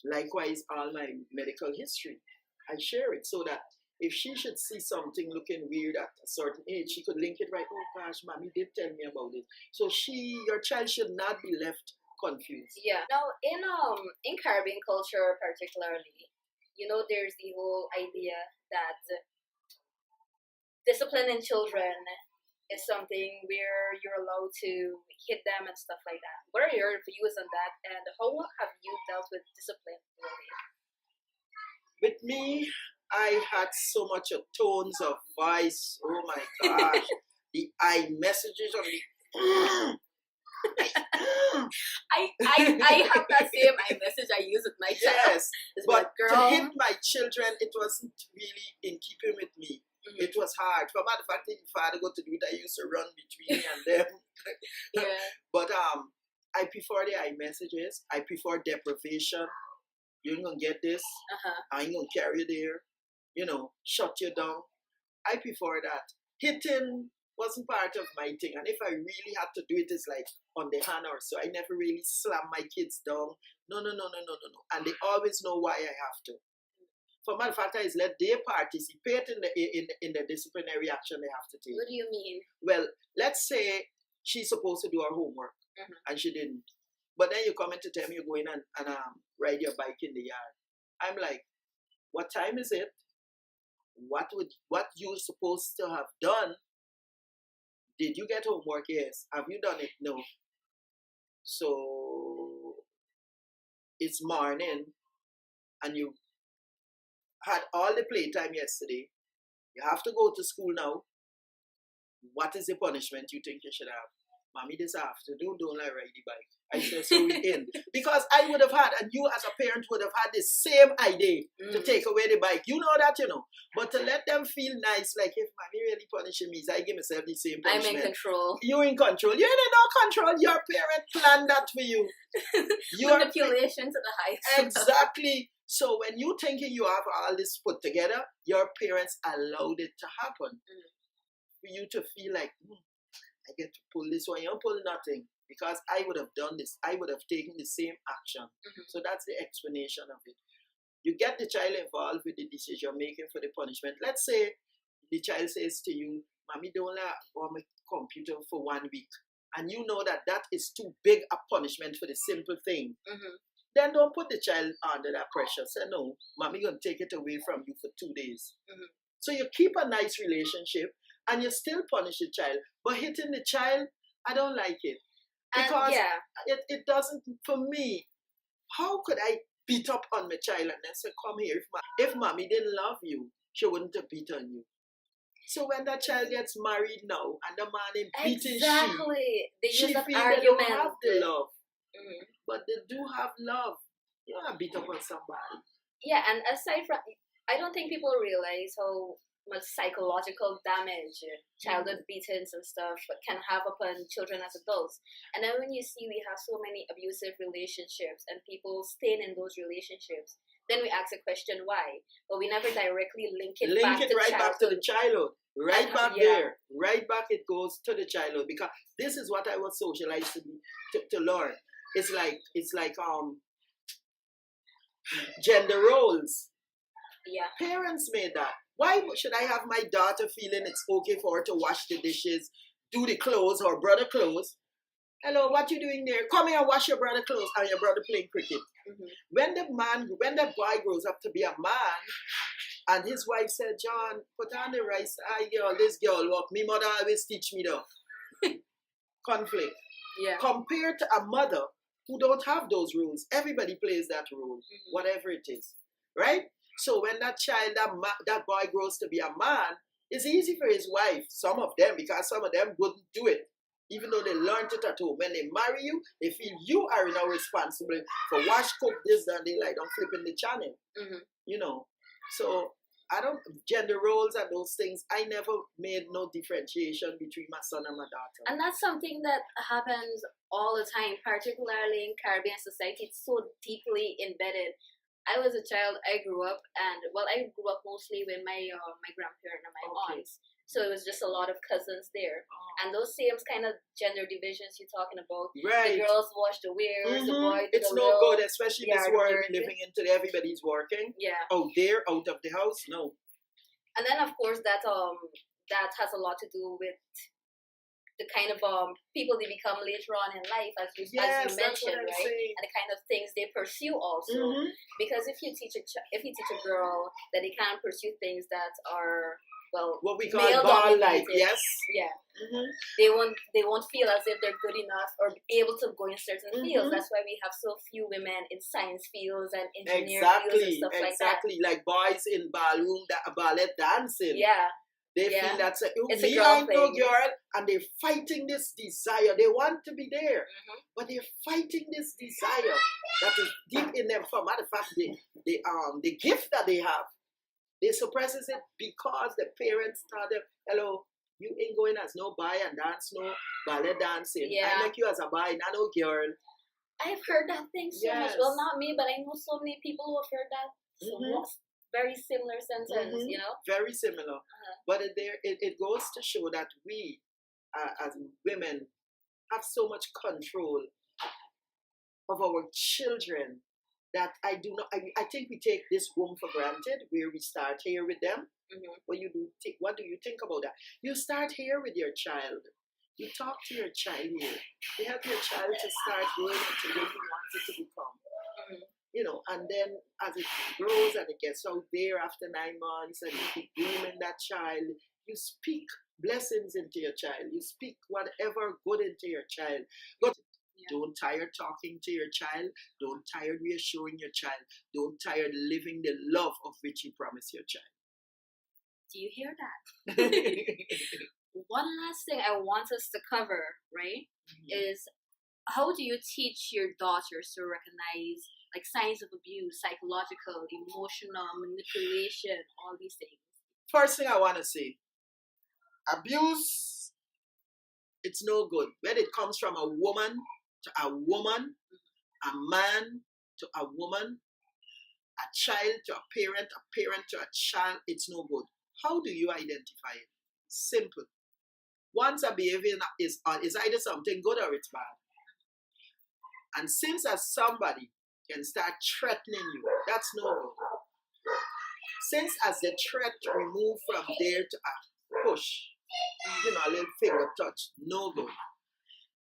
[SPEAKER 2] likewise, all my medical history, I share it so that if she should see something looking weird at a certain age, she could link it right. Oh gosh, mommy did tell me about it. So your child should not be left confused.
[SPEAKER 1] Yeah. Now, in Caribbean culture particularly, there's the whole idea that disciplining children is something where you're allowed to hit them and stuff like that. What are your views on that, and how have you dealt with discipline really?
[SPEAKER 2] With me, I had so much of tones of voice. Oh my gosh. The iMessages on the
[SPEAKER 1] I have that same iMessage I use with my child.
[SPEAKER 2] Yes, but to hit my children, it wasn't really in keeping with me. Mm-hmm. It was hard. For matter of fact, if I had to go to do it, I used to run between me and them. Yeah. But I prefer the iMessages. I prefer deprivation. You ain't gonna get this. I ain't gonna carry you there. Shut you down. I prefer that. Hitting wasn't part of my thing. And if I really had to do it, it's like on the hand or so. I never really slam my kids down. No. And they always know why I have to. For matter of fact, is let they participate in the disciplinary action they have to take.
[SPEAKER 1] What do you mean?
[SPEAKER 2] Well, let's say she's supposed to do her homework and she didn't. But then you come in to tell me you're going and ride your bike in the yard. I'm like, what time is it? What you're supposed to have done? Did you get homework? Yes. Have you done it? No. So it's morning and you had all the playtime yesterday. You have to go to school now. What is the punishment you think you should have? Mommy, this afternoon, don't like ride the bike. I said, so we in. Because I would have had, and you as a parent would have had the same idea to take away the bike. You know that, But to let them feel nice, like if mommy really punishing me, I give myself the same punishment.
[SPEAKER 1] I'm in control.
[SPEAKER 2] You're in control. You're in no control. Your parent planned that for you.
[SPEAKER 1] Manipulation to the highest.
[SPEAKER 2] Exactly. So when you thinking you have all this put together, your parents allowed it to happen. For you to feel like, I get to pull this one. You don't pull nothing. Because I would have done this. I would have taken the same action. So that's the explanation of it. You get the child involved with the decision making for the punishment. Let's say the child says to you, Mommy, don't let computer for 1 week, and you know that that is too big a punishment for the simple thing, then don't put the child under that pressure. Say, no, mommy gonna take it away from you for 2 days. So you keep a nice relationship and you still punish the child. But hitting the child, I don't like it. Because it doesn't, for me, how could I beat up on my child and then say, come here? If mommy didn't love you, she wouldn't have beaten you. So when that child gets married now and the man is beating she feel they don't have the love. But they do have love. You don't have beat up on somebody.
[SPEAKER 1] Yeah, and aside from, I don't think people realize how much psychological damage childhood beatings and stuff can have upon children as adults. And then when you see we have so many abusive relationships and people staying in those relationships, then we ask the question why, but we never directly link it back to
[SPEAKER 2] the childhood. Right back there, right back it goes to the childhood, because this is what I was socialized to learn. It's like gender roles.
[SPEAKER 1] Yeah.
[SPEAKER 2] Parents made that. Why should I have my daughter feeling it's okay for her to wash the dishes, do the clothes, or brother clothes? Hello, what you doing there? Come here and wash your brother clothes, and your brother playing cricket. When the boy grows up to be a man, and his wife said, John, put on the rice. Girl, this girl walk. Me mother always teach me though. Conflict.
[SPEAKER 1] Yeah.
[SPEAKER 2] Compared to a mother who don't have those rules. Everybody plays that role, whatever it is. Right? So when that child, that boy grows to be a man, it's easy for his wife, some of them, because some of them wouldn't do it, even though they learned it at home. When they marry you, they feel you are now responsible for wash, cook, this, and they like, don't flipping the channel. You know. So gender roles and those things, I never made no differentiation between my son and my daughter.
[SPEAKER 1] And that's something that happens all the time, particularly in Caribbean society. It's so deeply embedded. I was a child, I grew up mostly with my grandparent and my aunts. So it was just a lot of cousins there. And those same kind of gender divisions you're talking about.
[SPEAKER 2] Right.
[SPEAKER 1] The girls wash the wares, the boys
[SPEAKER 2] it's no good, especially this world we're living in today. Everybody's working.
[SPEAKER 1] Yeah.
[SPEAKER 2] Out there, out of the house, no.
[SPEAKER 1] And then of course that has a lot to do with the kind of people they become later on in life, as you mentioned, right?
[SPEAKER 2] Saying.
[SPEAKER 1] And the kind of things they pursue also. Because if you teach a girl that they can't pursue things that are
[SPEAKER 2] what we call ball-like, yes, they won't feel as if they're good enough or able to go in certain fields. That's why we have so few women in science fields and engineering fields and stuff like that. Like boys in ballroom, ballet dancing.
[SPEAKER 1] Yeah.
[SPEAKER 2] They feel that's
[SPEAKER 1] it's
[SPEAKER 2] me, I know girl, and they're fighting this desire. They want to be there, but they're fighting this desire that is deep in them. For matter of fact, the gift that they have, they suppresses it because the parents tell them, hello, you ain't going as no boy and dance no ballet dancing. I like you as a boy, not no girl.
[SPEAKER 1] I've heard that thing so much. Well, not me, but I know so many people who have heard that. Very similar sentence, you know?
[SPEAKER 2] Very similar. But it goes to show that we, as women, have so much control of our children that I think we take this home for granted, where we start here with them. What do you think about that? You start here with your child. You talk to your child here. You help your child to start growing into what you want it to become. You know, and then as it grows and it gets out there after 9 months and you keep grooming that child, you speak blessings into your child. You speak whatever good into your child. But don't tire talking to your child. Don't tire reassuring your child. Don't tire living the love of which you promise your child.
[SPEAKER 1] Do you hear that? One last thing I want us to cover, right, is how do you teach your daughters to recognize like signs of abuse, psychological, emotional, manipulation, all these things?
[SPEAKER 2] First thing I want to say, abuse, it's no good. When it comes from a woman to a woman, a man to a woman, a child to a parent to a child, it's no good. How do you identify it? Simple. Once a behavior is either something good or it's bad. And since as somebody can start threatening you, that's no good. Since as the threat remove from there to a push, a little finger touch, no good.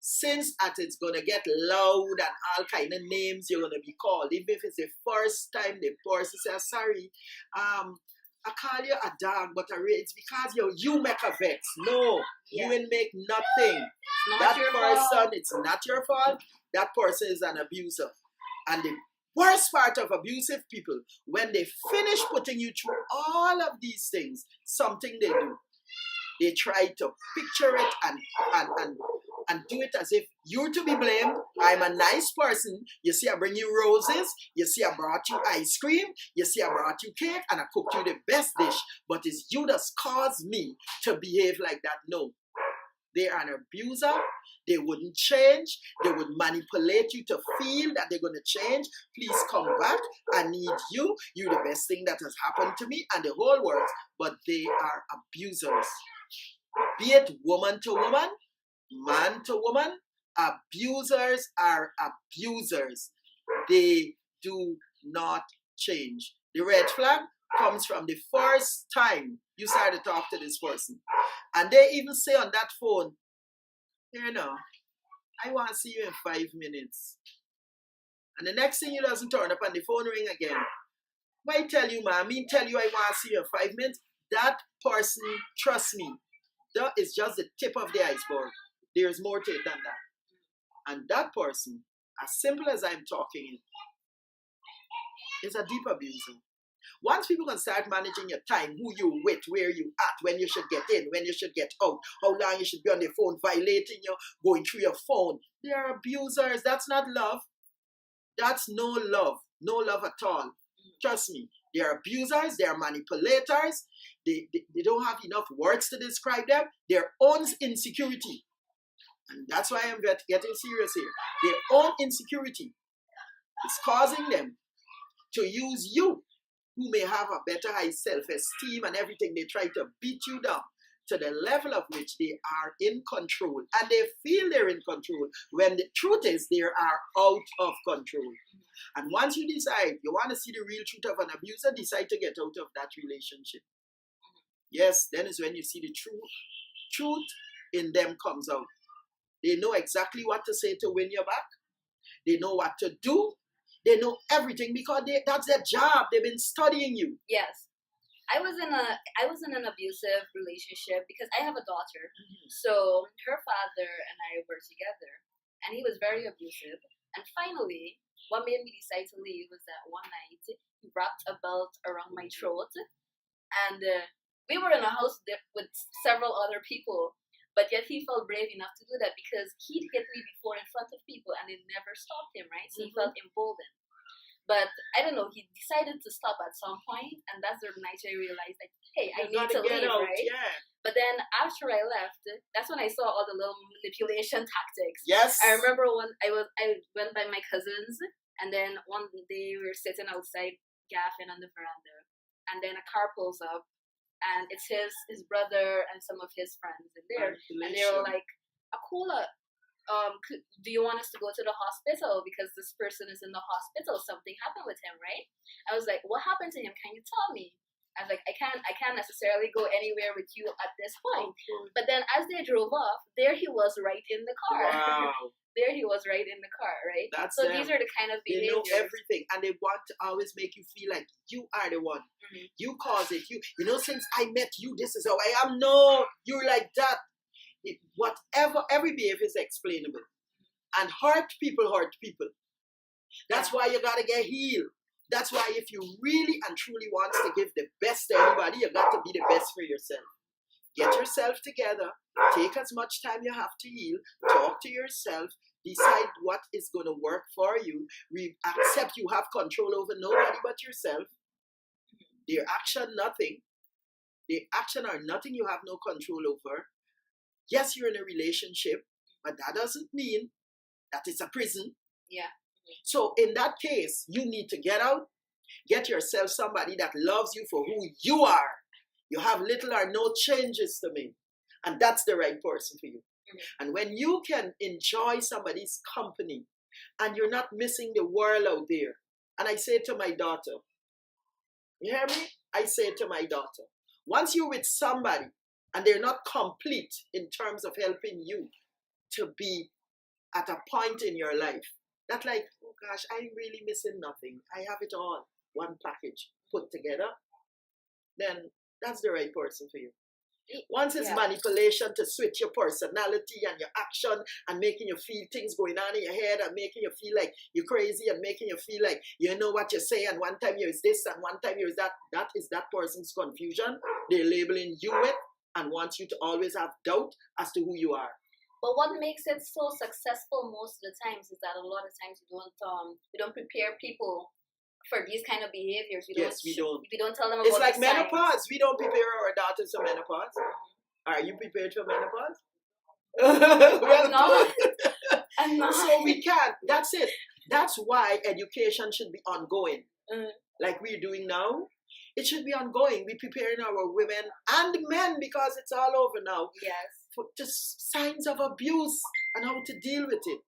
[SPEAKER 2] Since it's gonna get loud and all kind of names you're gonna be called, even if it's the first time the person says sorry, I call you a dog, but it's because you make a vex. No, you ain't make nothing. That person, it's not your fault. That person is an abuser. And the worst part of abusive people, when they finish putting you through all of these things, something they do. They try to picture it and do it as if you're to be blamed. I'm a nice person. You see, I bring you roses. You see, I brought you ice cream. You see, I brought you cake and I cooked you the best dish. But it's you that's caused me to behave like that. No. They're an abuser. They wouldn't change. They would manipulate you to feel that they're going to change. Please come back. I need you. You're the best thing that has happened to me and the whole world. But they are abusers. Be it woman to woman, man to woman, abusers are abusers. They do not change. The red flag comes from the first time you start to talk to this person. And they even say on that phone, I want to see you in 5 minutes. And the next thing you doesn't turn up and the phone ring again. Why tell you, man? I mean, tell you I want to see you in 5 minutes. That person, trust me, that is just the tip of the iceberg. There's more to it than that. And that person, as simple as I'm talking, is a deep abuser. Once people can start managing your time, who you with, where you at, when you should get in, when you should get out, how long you should be on the phone, violating you, going through your phone, they are abusers. That's not love. That's no love. No love at all. Trust me. They are abusers. They are manipulators. They don't have enough words to describe them. Their own insecurity. And that's why I'm getting serious here. Their own insecurity is causing them to use you, who may have a better high self-esteem and everything. They try to beat you down to the level of which they are in control. And they feel they're in control when the truth is they are out of control. And once you decide you want to see the real truth of an abuser, decide to get out of that relationship. Yes, then is when you see the truth in them comes out. They know exactly what to say to win you back. They know what to do. They know everything because that's their job. They've been studying you.
[SPEAKER 1] Yes. I was in an abusive relationship because I have a daughter. So her father and I were together and he was very abusive. And finally, what made me decide to leave was that one night he wrapped a belt around my throat and we were in a house with several other people, but yet he felt brave enough to do that because he'd hit me before in front of people and it never stopped him, right? So he felt emboldened. But I don't know, he decided to stop at some point, and that's the night I realized, like, hey, I need to leave, out, right? Yeah. But then after I left, that's when I saw all the little manipulation tactics.
[SPEAKER 2] Yes.
[SPEAKER 1] I remember when I went by my cousins, and then one day we were sitting outside gaffing on the veranda, and then a car pulls up, and it's his brother and some of his friends in there, and they were like, Akula, do you want us to go to the hospital because this person is in the hospital? Something happened with him, right? I was like, what happened to him? Can you tell me? I was like, I can't necessarily go anywhere with you at this point. But then as they drove off, there he was right in the car.
[SPEAKER 2] Wow.
[SPEAKER 1] There he was right in the car, right? So these are the kind of behaviors.
[SPEAKER 2] They know everything, and they want to always make you feel like you are the one. You cause it. You since I met you, this is how I am. No, you're like that. Whatever, every behavior is explainable. And hurt people. That's why you gotta get healed. That's why if you really and truly want to give the best to anybody, you got to be the best for yourself. Get yourself together. Take as much time you have to heal. Talk to yourself. Decide what is going to work for you. Accept you have control over nobody but yourself. Their action, nothing. Their action are nothing you have no control over. Yes, you're in a relationship, but that doesn't mean that it's a prison.
[SPEAKER 1] Yeah.
[SPEAKER 2] So in that case, you need to get out, get yourself somebody that loves you for who you are. You have little or no changes to make, and that's the right person for you. And when you can enjoy somebody's company and you're not missing the world out there, and I say to my daughter, you hear me? I say to my daughter, once you're with somebody and they're not complete in terms of helping you to be at a point in your life that like, oh gosh, I'm really missing nothing. I have it all, one package put together, then that's the right person for you. Once it's manipulation to switch your personality and your action and making you feel things going on in your head and making you feel like you're crazy and making you feel like you know what you say and one time you're this and one time you're that, that is that person's confusion. They're labeling you with and want you to always have doubt as to who you are.
[SPEAKER 1] But what makes it so successful most of the times is that a lot of times we don't prepare people for these kind of behaviors. We don't tell them about
[SPEAKER 2] it's like
[SPEAKER 1] the
[SPEAKER 2] menopause.
[SPEAKER 1] signs.
[SPEAKER 2] We don't prepare our daughters for menopause. Are you prepared for menopause?
[SPEAKER 1] I'm not. I'm not.
[SPEAKER 2] So we can't. That's it. That's why education should be ongoing. Like we're doing now. It should be ongoing. We're preparing our women and men because it's all over now.
[SPEAKER 1] Yes.
[SPEAKER 2] For just signs of abuse and how to deal with it.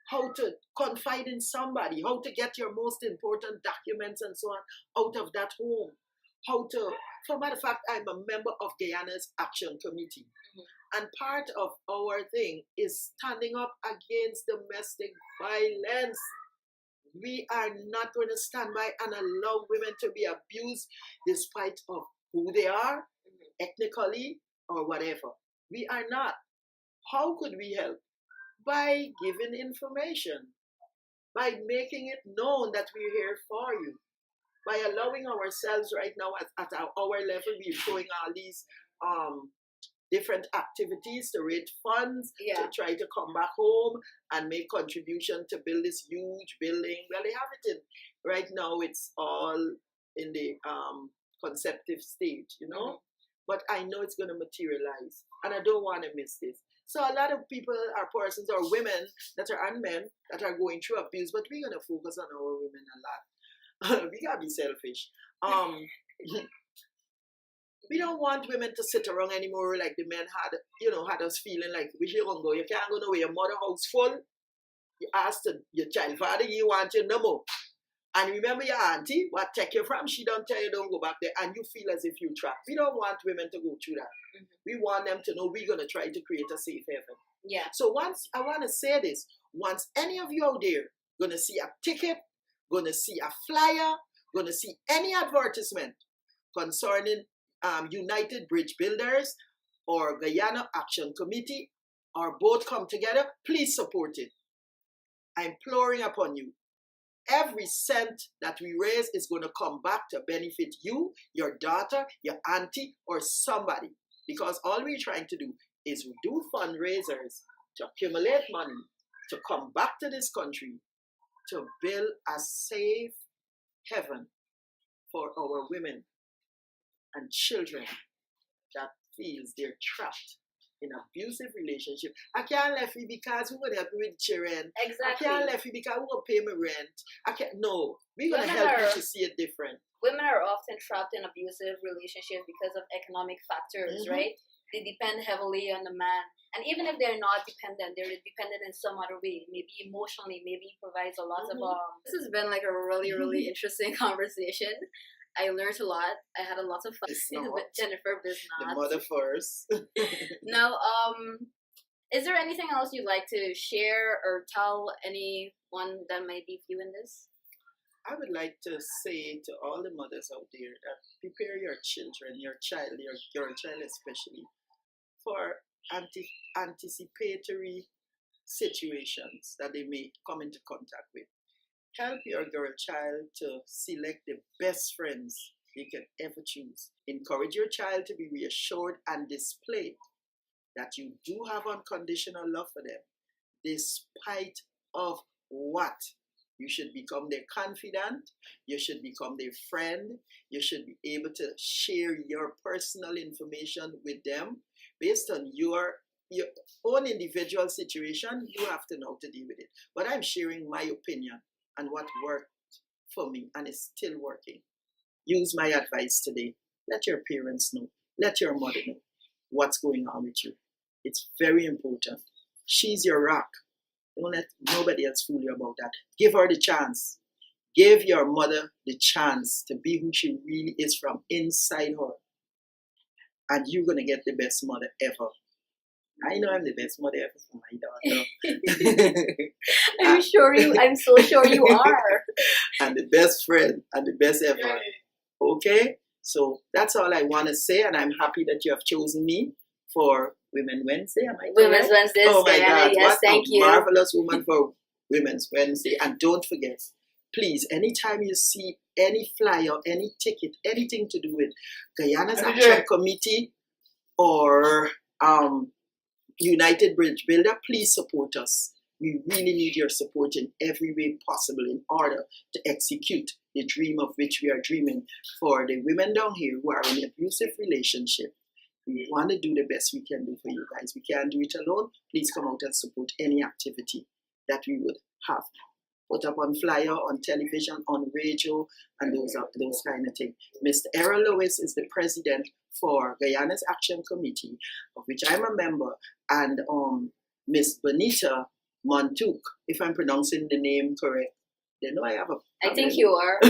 [SPEAKER 2] How to confide in somebody, how to get your most important documents and so on out of that home. How to, for a matter of fact, I'm a member of Guyana's Action Committee. And part of our thing is standing up against domestic violence. We are not going to stand by and allow women to be abused despite of who they are, ethnically, or whatever. We are not. How could we help? By giving information, by making it known that we're here for you, by allowing ourselves right now at our level, we're showing all these different activities to raise funds, to try to come back home and make contribution to build this huge building. Well, they have it in, right now it's all in the conceptive stage, you know, but I know it's going to materialize and I don't want to miss this. So a lot of people are persons or women that are and men that are going through abuse, but we're going to focus on our women a lot. We got to be selfish. We don't want women to sit around anymore like the men had us feeling like, we should go. You can't go nowhere. Your mother house full. You ask your child father, you want you no more. And remember your auntie, what take you from, she don't tell you don't go back there and you feel as if you're trapped. We don't want women to go through that. We want them to know we're going to try to create a safe haven.
[SPEAKER 1] Yeah.
[SPEAKER 2] So once, I want to say this, once any of you out there going to see a ticket, going to see a flyer, going to see any advertisement concerning United Bridge Builders or Guyana Action Committee or both come together, please support it. I'm imploring upon you. Every cent that we raise is going to come back to benefit you, your daughter, your auntie, or somebody. Because all we're trying to do is do fundraisers to accumulate money, to come back to this country, to build a safe heaven for our women and children that feels they're trapped in abusive relationship. I can't left you because we're gonna help you with children.
[SPEAKER 1] Exactly.
[SPEAKER 2] I can't left you because we're gonna pay my rent. I can't. No, we're gonna help you to see it different.
[SPEAKER 1] Women are often trapped in abusive relationships because of economic factors, right? They depend heavily on the man, and even if they're not dependent, they're dependent in some other way. Maybe emotionally, maybe he provides a lot of. This has been like a really interesting conversation. I learned a lot. I had a lot of fun with Jennifer Bisnauth.
[SPEAKER 2] The mother first.
[SPEAKER 1] Now, is there anything else you'd like to share or tell anyone that might be viewing this?
[SPEAKER 2] I would like to say to all the mothers out there that prepare your children, your child especially, for anticipatory situations that they may come into contact with. Help your girl child to select the best friends they can ever choose. Encourage your child to be reassured and display that you do have unconditional love for them, despite of what. You should become their confidant. You should become their friend. You should be able to share your personal information with them based on your own individual situation. You have to know how to deal with it. But I'm sharing my opinion and what worked for me and is still working. Use my advice today. Let your parents know. Let your mother know what's going on with you. It's very important. She's your rock. Don't let nobody else fool you about that. Give her the chance. Give your mother the chance to be who she really is from inside her. and you're going to get the best mother ever. I know I'm the best mother ever for my daughter.
[SPEAKER 1] I'm so sure you are.
[SPEAKER 2] And the best friend and the best ever. Okay? So that's all I want to say, and I'm happy that you have chosen me for Women Wednesday. Am I correct?
[SPEAKER 1] Women's Wednesday.
[SPEAKER 2] Oh my God.
[SPEAKER 1] Yes,
[SPEAKER 2] what
[SPEAKER 1] thank
[SPEAKER 2] a
[SPEAKER 1] you.
[SPEAKER 2] marvelous woman for Women's Wednesday. And don't forget, please, anytime you see any flyer, any ticket, anything to do with Guyana's Action Committee or United Bridge Builder, please support us. We really need your support in every way possible in order to execute the dream of which we are dreaming for the women down here who are in an abusive relationship. We want to do the best we can do for you guys. We can't do it alone. Please come out and support any activity that we would have put up on flyer, on television, on radio, and those kind of things. Mr. Errol Lewis is the president for Guyana's Action Committee, of which I'm a member, and Miss Bonita Montouk, if I'm pronouncing the name correct. They know I have a
[SPEAKER 1] I think you are.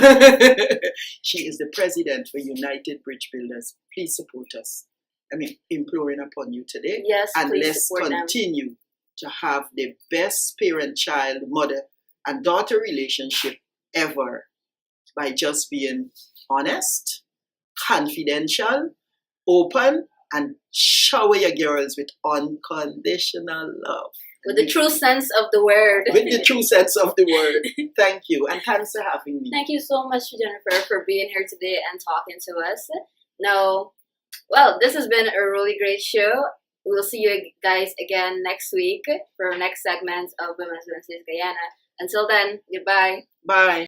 [SPEAKER 2] She is the president for United Bridge Builders. Please support us. I mean, imploring upon you today.
[SPEAKER 1] Yes,
[SPEAKER 2] and
[SPEAKER 1] please
[SPEAKER 2] let's
[SPEAKER 1] support
[SPEAKER 2] continue to have the best parent-child, mother, and daughter relationship ever by just being honest, confidential, open, and shower your girls with unconditional love.
[SPEAKER 1] With the true sense of the word.
[SPEAKER 2] With the true sense of the word. Thank you. And thanks for having me.
[SPEAKER 1] Thank you so much, Jennifer, for being here today and talking to us. Now, well, this has been a really great show. We'll see you guys again next week for our next segment of Women's Wednesdays Guyana. Until then, goodbye.
[SPEAKER 2] Bye.